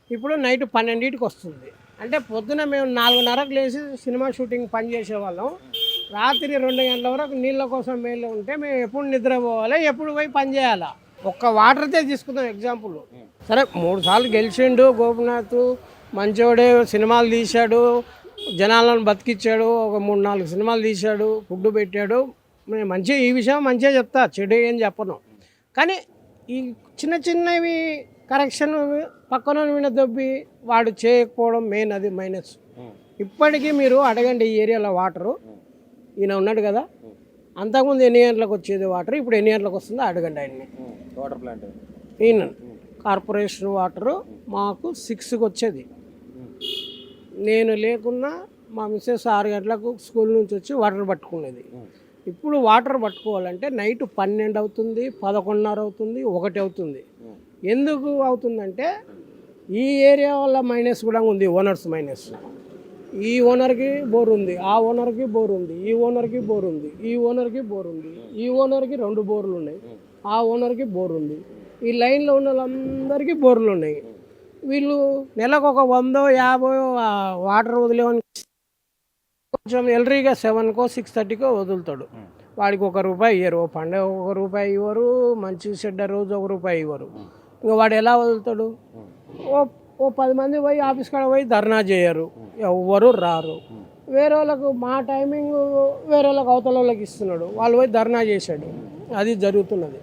C: ఇప్పుడు నైట్ 12కి వస్తుంది. అంటే పొద్దున మేము 4:30కు లేచి సినిమా షూటింగ్ పని చేసేవాళ్ళం. రాత్రి 2 గంటల వరకు నీళ్ళ కోసం మేలు ఉంటే మేము ఎప్పుడు నిద్రపోవాలి, ఎప్పుడు పోయి పని చేయాలా? ఒక్క వాటర్తే తీసుకుందాం ఎగ్జాంపుల్. సరే 3 సార్లు గెలిచిండు గోపినాథ్, మంచోడే, సినిమాలు తీశాడు, జనాలను బతికిచ్చాడు, ఒక 3-4 సినిమాలు తీశాడు, ఫుడ్ పెట్టాడు. నేను మంచిగా ఈ విషయం మంచిగా చెప్తా, చెడు ఏం చెప్పను. కానీ ఈ చిన్నవి కరెక్షన్ పక్కన విన దొబ్బి వాడు చేయకపోవడం మెయిన్, అది మైనస్. ఇప్పటికీ మీరు అడగండి ఈ ఏరియాలో వాటరు, ఈయన ఉన్నాడు కదా, అంతకుముందు ఎన్ని గంటలకు వచ్చేది వాటర్, ఇప్పుడు ఎన్ని గంటలకు వస్తుందో అడగండి ఆయన్ని.
F: వాటర్ ప్లాంట్
C: ఈయన కార్పొరేషన్ వాటరు మాకు 6కి వచ్చేది. నేను లేకున్నా మా మిస్సెస్ 6 గంటలకు స్కూల్ నుంచి వచ్చి వాటర్ పట్టుకునేది. ఇప్పుడు వాటర్ పట్టుకోవాలంటే నైట్ 12 అవుతుంది, 11:30 అవుతుంది, 1 అవుతుంది. ఎందుకు అవుతుందంటే ఈ ఏరియా వల్ల మైనస్ కూడా ఉంది, ఓనర్స్ మైనస్. ఈ ఓనర్కి బోర్ ఉంది, ఆ ఓనర్కి బోర్ ఉంది, ఈ ఓనర్కి బోర్ ఉంది, ఈ ఓనర్కి బోర్ ఉంది, ఈ ఓనర్కి 2 బోర్లు ఉన్నాయి, ఆ ఓనర్కి బోర్ ఉంది. ఈ లైన్లో ఉన్న వాళ్ళందరికీ బోర్లు ఉన్నాయి. వీళ్ళు నెలకు ఒక 100-50 వాటర్ వదిలేవని కొంచెం ఎలరీగా 7కో 6:30కో వదులుతాడు. వాడికి ₹1 ఇవ్వరు, పండుగ ₹1 ఇవ్వరు, మంచి చెడ్డ రోజు ₹1 ఇవ్వరు. ఇంకా వాడు ఎలా వదులుతాడు? ఓ 10 మంది పోయి ఆఫీస్ కాడ పోయి ధర్నా చేయరు, ఎవ్వరు రారు. వేరే వాళ్ళకు మా టైమింగ్ వేరే వాళ్ళకి అవతల వాళ్ళకి ఇస్తున్నాడు, వాళ్ళు పోయి ధర్నా చేశాడు. అది జరుగుతున్నది.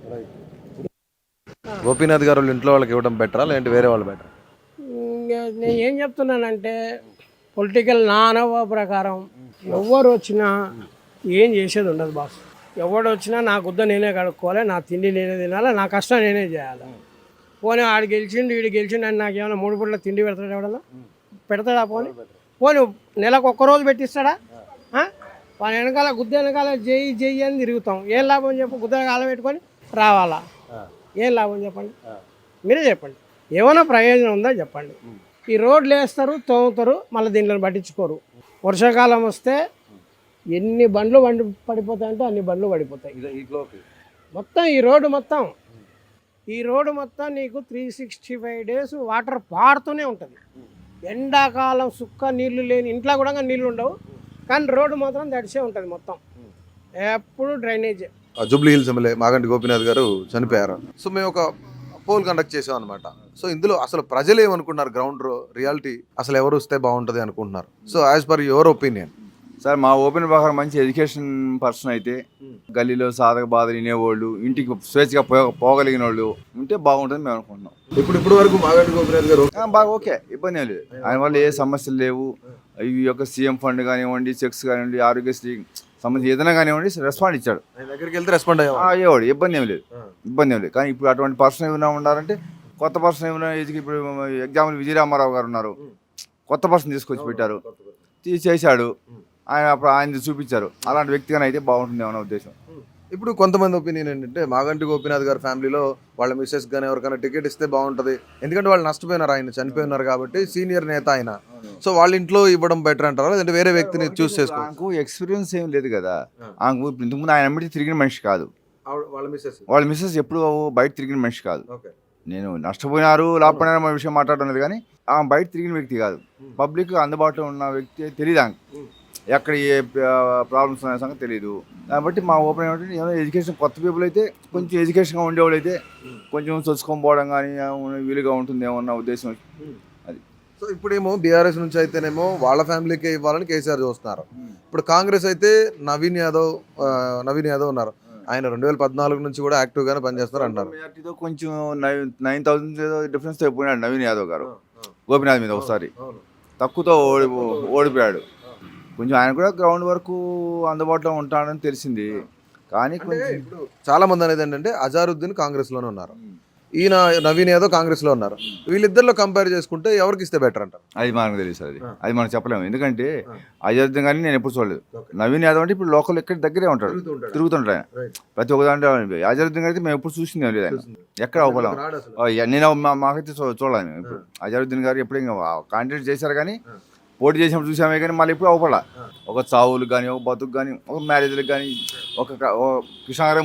F: గోపీనాథ్ గారు ఇంట్లో వాళ్ళకి ఇవ్వడం బెటరా లేదంటే వేరే వాళ్ళు బెటరా?
C: నేను ఏం చెప్తున్నానంటే పొలిటికల్ నా అనుభవ ప్రకారం ఎవరు వచ్చినా ఏం చేసేది ఉండదు బాస్. ఎవడు వచ్చినా నా గుద్ద నేనే కడుక్కోవాలి, నా తిండి నేనే తినాలి, నా కష్టం నేనే చేయాలి. పోనీ ఆడు గెలిచిండు వీడు గెలిచిండు అని నాకు ఏమైనా 3 పూట్ల తిండి పెడతాడు ఎవడన్నా? పెడతాడా? పోనీ పోనీ నెలకు ఒక్కరోజు పెట్టిస్తాడా? వాళ్ళ వెనకాల గుద్ద వెనకాల జై అని తిరుగుతాం. ఏం లాభం చెప్పు? గుద్ద కాలం పెట్టుకొని రావాలా? ఏం లాభం చెప్పండి, మీరే చెప్పండి. ఏమైనా ప్రయోజనం ఉందా చెప్పండి? ఈ రోడ్లు వేస్తారు, తోముతారు, మళ్ళీ దీంట్లో పట్టించుకోరు. వర్షాకాలం వస్తే ఎన్ని బండ్లు పడిపోతాయంటే అన్ని బండ్లు పడిపోతాయి. మొత్తం ఈ రోడ్డు మొత్తం నీకు 365 days వాటర్ పారుతూనే ఉంటుంది. ఎండాకాలం సుక్క నీళ్లు లేని ఇంట్లో కూడా నీళ్ళు ఉండవు, కానీ రోడ్డు మాత్రం తడిసే ఉంటుంది మొత్తం, ఎప్పుడు drainage.
F: Jubilee Hills MLA Maganti Gopinath గారు చనిపోయారు. సో మేము ఒక పోల్ కండక్ట్ చేసాం అనమాట. సో ఇందులో అసలు ప్రజలు ఏమనుకుంటున్నారు, గ్రౌండ్ రియాలిటీ అసలు ఎవరు వస్తే బాగుంటుంది అనుకుంటున్నారు? So as per your opinion.
B: Sir మా ఓపెన్ ప్రకారం మంచి ఎడ్యుకేషన్ పర్సన్ అయితే, గల్లీలో సాధక బాధలు వినేవాళ్ళు, ఇంటికి స్వేచ్ఛగా పోగలిగిన వాళ్ళు ఉంటే బాగుంటుంది మేము అనుకుంటున్నాం.
F: ఇప్పుడు వరకు మాగంటి గోపీనాథ్ గారు
B: బాగా ఓకే, ఇబ్బంది ఏం లేదు. ఆయన వల్ల ఏ సమస్యలు లేవు. ఈ యొక్క సీఎం ఫండ్ కానివ్వండి, చెక్స్ కానివ్వండి, ఆరోగ్యశ్రీ సంబంధించి ఏదైనా కానివ్వండి రెస్పాండ్ ఇచ్చాడు.
F: దగ్గరికి వెళ్తే రెస్పాండ్
B: అయ్యేవాడు, ఇబ్బంది ఏం లేదు. కానీ ఇప్పుడు అటువంటి పర్సన్ ఏమైనా ఉండాలంటే కొత్త పర్సన్ ఏమైనా ఇప్పుడు ఎగ్జాంపుల్ విజయరామారావు గారు ఉన్నారు, కొత్త పర్సన్ తీసుకొచ్చి పెట్టారు, చేశాడు ఆయన, అప్పుడు ఆయన చూపించారు. అలాంటి వ్యక్తిగానే అయితే బాగుంటుంది అన్న ఉద్దేశం.
F: ఇప్పుడు కొంతమంది ఒపీనియన్ ఏంటంటే మాగంటి గోపీనాథ్ గారి ఫ్యామిలీలో వాళ్ళ మిస్సెస్ కానీ ఎవరికైనా టికెట్ ఇస్తే బాగుంటుంది, ఎందుకంటే వాళ్ళు నష్టపోయినారు, ఆయన చనిపోయినారు కాబట్టి సీనియర్ నేత ఆయన. సో వాళ్ళ ఇంట్లో ఇవ్వడం బెటర్ అంటారా, లేదంటే వేరే వ్యక్తిని చూస్ చేసుకో?
B: నాకు ఎక్స్పీరియన్స్ ఏం లేదు కదా, ఇంతకుముందు ఆయన అమ్మిటి తిరిగిన మనిషి కాదు. వాళ్ళ మిస్సెస్ ఎప్పుడు బయట తిరిగిన మనిషి కాదు. నేను నష్టపోయినారు లాభపడినారు అనే విషయం మాట్లాడలేదు, కానీ ఆమె బయట తిరిగిన వ్యక్తి కాదు. పబ్లిక్ అందుబాటులో ఉన్న వ్యక్తి తెలియదు, ఎక్కడ ఏ ప్రాబ్లమ్స్ అనే సంగతి తెలియదు. కాబట్టి మా ఓపెన్ ఏమంటే ఏమైనా ఎడ్యుకేషన్ కొత్త పీపుల్ అయితే, కొంచెం ఎడ్యుకేషన్గా ఉండేవాళ్ళు అయితే కొంచెం చదువుకొని పోవడం కానీ వీలుగా ఉంటుంది ఏమన్న ఉద్దేశం అది.
F: సో ఇప్పుడేమో బీఆర్ఎస్ నుంచి అయితేనేమో వాళ్ళ ఫ్యామిలీకే ఇవ్వాలని కేసీఆర్ చూస్తున్నారు. ఇప్పుడు కాంగ్రెస్ అయితే నవీన్ యాదవ్ ఉన్నారు, ఆయన 2014 నుంచి కూడా యాక్టివ్గానే పనిచేస్తున్నారు అంటారు.
B: మెజార్టీతో కొంచెం 9,000 డిఫరెన్స్ అయిపోయినాడు నవీన్ యాదవ్ గారు గోపీనాథ్ మీద. ఒకసారి తక్కువతో ఓడిపోయాడు. కొంచెం ఆయన కూడా గ్రౌండ్ వరకు అందుబాటులో ఉంటాడని తెలిసింది. కానీ
F: ఇప్పుడు చాలా మంది అనేది ఏంటంటే అజారుద్దీన్ కాంగ్రెస్లోనే ఉన్నారు, ఈయన నవీన్ యాదవ్ కాంగ్రెస్లో ఉన్నారు. వీళ్ళిద్దరిలో కంపేర్ చేసుకుంటే ఎవరికి ఇస్తే బెటర్ అంటారు?
B: అది మనకు తెలియదు సార్, అది మనం చెప్పలేము. ఎందుకంటే అజారుద్దీన్ కానీ నేను ఎప్పుడు చూడలేదు. నవీన్ యాదవ్ అంటే ఇప్పుడు లోకల్ ఎక్కడ దగ్గరే ఉంటాడు, తిరుగుతుంటాడు ఆయన ప్రతి ఒక్క దాంట్లో. అజారుద్దీన్ అయితే మేము ఎప్పుడు చూసింది లేదు, ఆయన ఎక్కడ అవ్వలేము. నేను మాకైతే చూడలేను. ఇప్పుడు అజారుద్దీన్ గారు ఎప్పుడు ఇంకా కాంటాక్ట్ చేశారు, కానీ పోటీ చేసినప్పుడు చూసామే, కానీ మళ్ళీ ఎప్పుడు అవ్వపడా. ఒక చావులు కానీ, ఒక బతుకు కానీ, ఒక మ్యారేజ్లకు కానీ, ఒక కృష్ణాగారం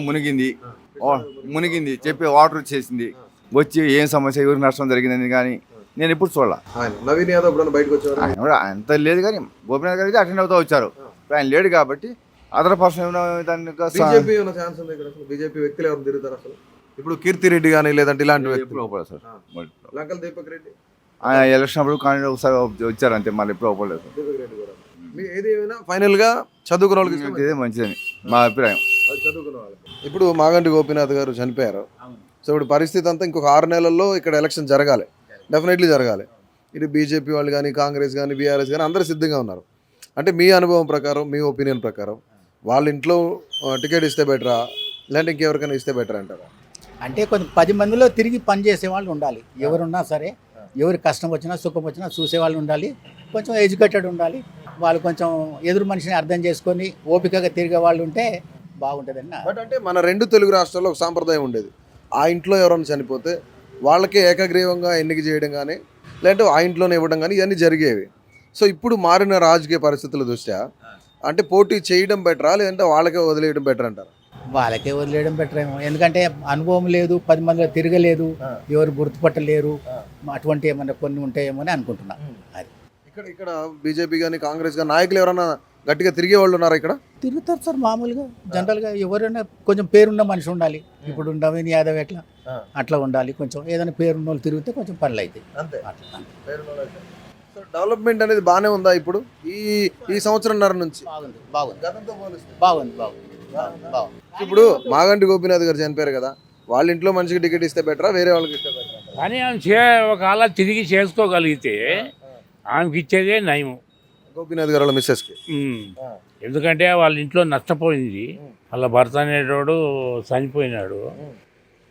B: మునిగింది చెప్పి వాటర్ వచ్చేసింది, వచ్చి ఏం సమస్య, ఎవరికి నష్టం జరిగిందని కానీ నేను ఎప్పుడు చూడాల.
F: నవీన్ యాదవ్ బయటకు వచ్చారు,
B: ఆయన కూడా అంత లేదు, కానీ గోపీనాథ్ గారు అయితే అటెండ్ అవుతూ వచ్చారు. ఆయన లేడు కాబట్టి అదర్ పర్సన్ ఏమైనా దానికి
F: బీజేపీ వ్యక్తులు ఎవరు తిరుగుతారు అసలు? ఇప్పుడు కీర్తి రెడ్డి కానీ, లేదంటే ఇలాంటి వ్యక్తులు
B: అవ్వలేదు సార్.
F: లంకల్ దీపక్ రెడ్డి
B: ఆయన ఎలక్షన్ అప్పుడు కానీ ఒకసారి వచ్చారు అంతే, మళ్ళీ ఎప్పుడు అవ్వలేదు.
F: ఏది ఏమైనా ఫైనల్ గా చదువుకున్న వాళ్ళకి
B: ఇదే మంచిదని మా అభిప్రాయం.
F: ఇప్పుడు మాగంటి గోపీనాథ్ గారు చనిపోయారు. సో ఇప్పుడు పరిస్థితి అంతా ఇంకొక 6 నెలల్లో ఇక్కడ ఎలక్షన్ జరగాలి, డెఫినెట్లీ జరగాలి. ఇటు బీజేపీ వాళ్ళు కానీ, కాంగ్రెస్ కానీ, బీఆర్ఎస్ కానీ అందరూ సిద్ధంగా ఉన్నారు. అంటే మీ అనుభవం ప్రకారం, మీ ఒపీనియన్ ప్రకారం వాళ్ళ ఇంట్లో టికెట్ ఇస్తే బెటరా, లేదంటే ఇంకెవరికైనా ఇస్తే బెటర్ అంటారా?
I: అంటే కొంచెం 10 మందిలో తిరిగి పనిచేసే వాళ్ళు ఉండాలి. ఎవరున్నా సరే, ఎవరి కష్టం వచ్చినా సుఖం వచ్చినా చూసేవాళ్ళు ఉండాలి, కొంచెం ఎడ్యుకేటెడ్ ఉండాలి. వాళ్ళు కొంచెం ఎదురు మనిషిని అర్థం చేసుకొని ఓపికగా తిరిగే వాళ్ళు ఉంటే బాగుంటుందని.
F: బట్ అంటే మన 2 తెలుగు రాష్ట్రాల్లో ఒక సాంప్రదాయం ఉండేది, ఆ ఇంట్లో ఎవరైనా చనిపోతే వాళ్ళకే ఏకగ్రీవంగా ఎన్నిక చేయడం కానీ, లేదంటే ఆ ఇంట్లోనే ఇవ్వడం కానీ, ఇవన్నీ జరిగేవి. సో ఇప్పుడు మారిన రాజకీయ పరిస్థితుల దృష్ట్యా అంటే పోటీ చేయడం బెటరా, లేదంటే వాళ్ళకే వదిలేయడం బెటర్ అంటారా?
I: వాళ్ళకే వదిలేయడం బెటర్ ఏమో, ఎందుకంటే అనుభవం లేదు, 10 మందిలో తిరగలేదు, ఎవరు గుర్తుపట్టలేరు, అటువంటి ఏమన్నా కొన్ని ఉంటాయేమో అని అనుకుంటున్నా. అది
F: ఇక్కడ బీజేపీ కానీ, కాంగ్రెస్ కానీ నాయకులు ఎవరైనా గట్టిగా తిరిగే వాళ్ళు ఉన్నారా? ఇక్కడ
I: తిరుగుతారు సార్ మామూలుగా, జనరల్గా ఎవరైనా కొంచెం పేరున్న మనిషి ఉండాలి. ఇప్పుడు నవీన్ యాదవ్ అట్లా ఉండాలి, కొంచెం ఏదైనా పేరున్న వాళ్ళు తిరిగితే కొంచెం పనులు అవుతాయి.
F: సో డెవలప్మెంట్ అనేది బాగానే ఉందా ఇప్పుడు ఈ సంవత్సరంన్నర నుంచి?
I: బాగుంది.
F: ఇప్పుడు మాగంటి గోపీనాథ్ గారు చనిపోయారు కదా, వాళ్ళ ఇంట్లో మనిషికి టికెట్ ఇస్తే బెటరా, వేరే వాళ్ళకి ఇస్తే బెటరా?
E: కానీ ఆమె ఒకవేళ తిరిగి చేసుకోగలిగితే ఆమెకి ఇచ్చేదే నయము.
F: గోపీనాథ్ గారు వాళ్ళ మిస్సెస్కి.
E: ఎందుకంటే వాళ్ళ ఇంట్లో నష్టపోయింది, వాళ్ళ భర్త అనేటోడు చనిపోయినాడు.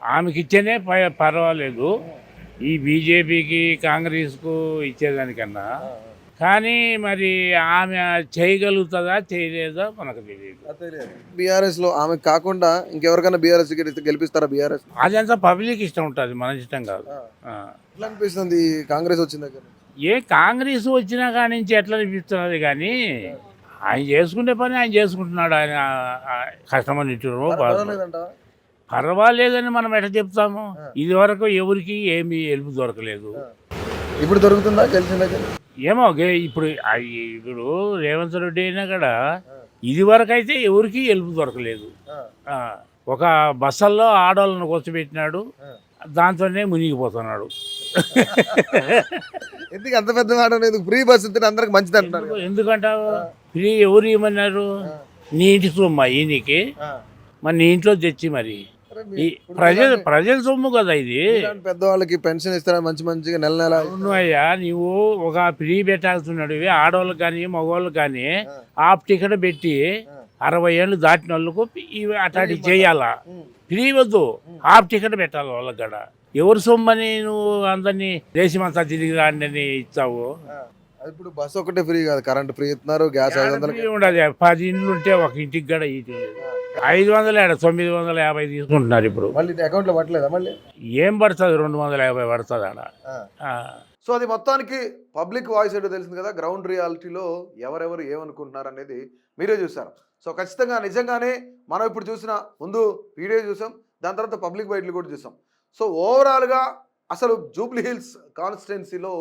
E: ఆమెకి ఇచ్చేనే పర్వాలేదు, ఈ బీజేపీకి కాంగ్రెస్కు ఇచ్చేదానికన్నా. కానీ మరి ఆమె చేయగలుగుతుందా చేయలేదా మనకు తెలియదు.
F: బీఆర్ఎస్ లో ఆమె కాకుండా ఇంకెవరికైనా బీఆర్ఎస్ గెలిపిస్తారా? బీఆర్ఎస్
E: అదంతా పబ్లిక్ ఇష్టం ఉంటుంది, మన ఇష్టం కాదు.
F: ఎట్లా అనిపిస్తుంది కాంగ్రెస్ వచ్చిన దగ్గర?
E: ఏ కాంగ్రెస్ వచ్చినా కాడి నుంచి ఎట్లా అనిపిస్తున్నది, కానీ ఆయన చేసుకునే పని ఆయన చేసుకుంటున్నాడు. ఆయన కష్టమనిట్టును పర్వాలేదని మనం ఎట్లా చెప్తాము? ఇది వరకు ఎవరికి ఏమీ హెల్ప్ దొరకలేదు.
F: ఇప్పుడు దొరుకుతుందా గెలిచిన దగ్గర?
E: ఏమో ఇప్పుడు ఇప్పుడు రేవంత్ రెడ్డి అయినా కూడా ఇది వరకు అయితే ఎవరికి హెల్ప్ దొరకలేదు. ఒక బస్సల్లో ఆడవాళ్ళను కూర్చోబెట్టినాడు, దాంతోనే మునిగిపోతున్నాడు.
F: ఎందుకు అంత పెద్ద మాట? ఫ్రీ బస్ ఇస్తే అందరికి మంచిది అంటున్నారు.
E: ఎందుకంటావు? ఫ్రీ ఎవరు ఇవ్వమన్నారు? నీ ఇంటి సొమ్ము ఈయనకి, మరి నీ ఇంట్లో తెచ్చి మరి ప్రజల సొమ్ము కదా ఇది.
F: పెద్దవాళ్ళకి పెన్షన్ ఇస్తారా మంచిగా నెల నెల?
E: అయ్యా, నువ్వు ఒక ఫ్రీ పెట్టాల్సినాడు. ఆడవాళ్ళకి కానీ మగవాళ్ళకి కానీ హాఫ్ టికెట్ పెట్టి 60 ఏళ్ళు దాటిన వాళ్ళకు ఇవి అట్లాంటివి చేయాలా? ఫ్రీ వద్దు, హాఫ్ టికెట్ పెట్టాలి వాళ్ళకి కూడా. ఎవరు సొమ్మని నువ్వు అందరినీ దేశమంతా తిరిగి రాండి ఇస్తావు?
F: ఇప్పుడు బస్సు ఒకటే ఫ్రీ కాదు, కరెంట్ ఫ్రీ ఇస్తున్నారు, గ్యాస్ 500
E: ఉండదు. 10 ఇండ్లు ఉంటే ఒక ఇంటికి కూడా 500 950 తీసుకుంటున్నారు ఇప్పుడు.
F: మళ్ళీ అకౌంట్ లో పట్టలేదా? మళ్ళీ
E: ఏం పడుతుంది? 250 పడుతుంది ఆడ.
F: సో అది మొత్తానికి పబ్లిక్ వాయిస్ ఏంటో తెలిసింది కదా. గ్రౌండ్ రియాలిటీలో ఎవరెవరు ఏమనుకుంటున్నారు అనేది మీరే చూసారు. సో ఖచ్చితంగా నిజంగానే మనం ఇప్పుడు చూసిన ముందు వీడియో చూసాం, దాని తర్వాత పబ్లిక్ బయటలు కూడా చూసాం. సో ఓవరాల్గా అసలు జూబ్లీ హిల్స్ కాన్స్టిట్యున్సీలో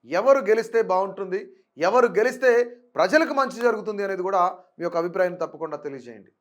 F: ఎవరు గెలిస్తే బాగుంటుంది, ఎవరు గెలిస్తే ప్రజలకు మంచి జరుగుతుంది అనేది కూడా మీ యొక్క అభిప్రాయం తప్పకుండా తెలియజేయండి.